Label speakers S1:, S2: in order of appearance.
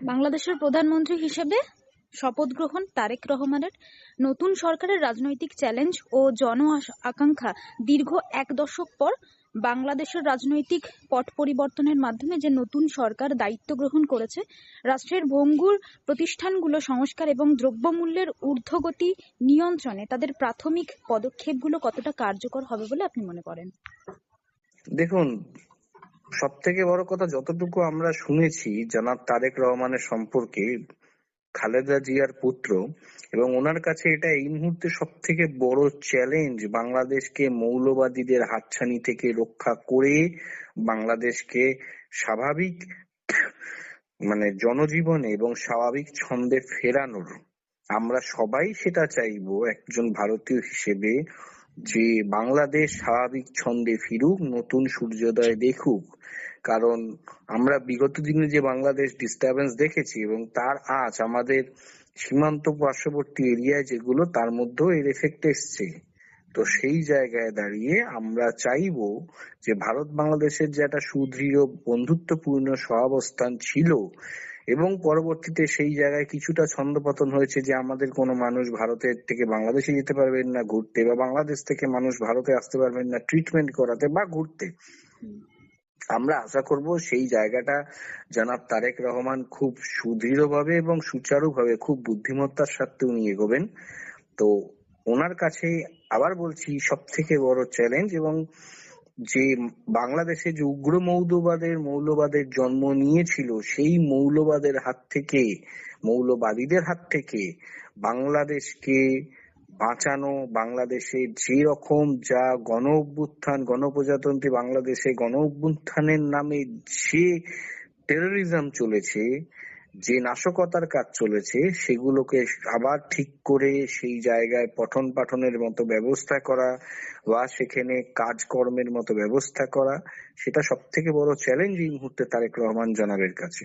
S1: বাংলাদেশের প্রধানমন্ত্রী হিসেবে শপথ গ্রহণ তারেক রহমানের, নতুন সরকারের রাজনৈতিক চ্যালেঞ্জ ও জন আকাঙ্ক্ষা। দীর্ঘ 1 দশক পর বাংলাদেশের রাজনৈতিক পট পরিবর্তনের মাধ্যমে যে নতুন সরকার দায়িত্ব গ্রহণ করেছে, রাষ্ট্রের ভঙ্গুর প্রতিষ্ঠানগুলো সংস্কার এবং দ্রব্যমূল্যের ঊর্ধ্বগতি নিয়ন্ত্রণে তাদের প্রাথমিক পদক্ষেপগুলো কতটা কার্যকর হবে বলে আপনি মনে করেন?
S2: দেখুন, সব থেকে বড় কথা, যতটুকু আমরা শুনেছি জনাব তারেক রহমানের সম্পর্কে, খালেদা জিয়ার পুত্র, এবং ওনার কাছে এটা এই মুহূর্তে সব থেকে বড় চ্যালেঞ্জ বাংলাদেশকে মৌলবাদীদের হাতছানি থেকে রক্ষা করে বাংলাদেশকে স্বাভাবিক জনজীবনে এবং স্বাভাবিক ছন্দে ফেরানোর। আমরা সবাই সেটা চাইবো একজন ভারতীয় হিসেবে, যে বাংলাদেশ স্বাভাবিক ছন্দে ফিরুক, নতুন সূর্যোদয় দেখুক। কারণ আমরা বিগত দিনে যে বাংলাদেশ ডিস্টারবেন্স দেখেছি এবং তার আজ আমাদের সীমান্ত পার্শ্ববর্তী এরিয়ায় যেগুলো, তার মধ্যেও এর এফেক্ট এসছে। তো সেই জায়গায় দাঁড়িয়ে আমরা চাইবো যে ভারত বাংলাদেশের যে একটা সুদৃঢ় বন্ধুত্বপূর্ণ সহাবস্থান ছিল, এবং পরবর্তীতে সেই জায়গায় কিছুটা ছন্দপতন হয়েছে যে আমাদের কোনো মানুষ ভারতের থেকে বাংলাদেশে যেতে পারবেন না ঘুরতে, বা বাংলাদেশ থেকে মানুষ ভারতে আসতে পারবেন না ট্রিটমেন্ট করাতে বা ঘুরতে। আমরা আশা করব সেই জায়গাটা জনাব তারেক রহমান খুব সুদৃঢ়ভাবে এবং সুচারুভাবে, খুব বুদ্ধিমত্তার সাথে উনি এগোবেন। তো ওনার কাছে আবার বলছি, সব থেকে বড় চ্যালেঞ্জ, এবং যে বাংলাদেশে যে উগ্র মৌলবাদের জন্ম নিয়েছিল, সেই মৌলবাদের হাত থেকে, মৌলবাদীদের হাত থেকে বাংলাদেশকে বাঁচানো, বাংলাদেশে যে রকম যা গণ অভ্যুত্থান, গণপ্রজাতন্ত্রী বাংলাদেশে গণ অভ্যুত্থানের নামে যে টেরোরিজম চলেছে, যে নাশকতার কাজ চলেছে, সেগুলোকে আবার ঠিক করে সেই জায়গায় পঠন পাঠনের মতো ব্যবস্থা করা বা সেখানে কাজকর্মের মতো ব্যবস্থা করা, সেটা সব থেকে বড় চ্যালেঞ্জ এই মুহূর্তে তারেক রহমান জনাবের কাছে।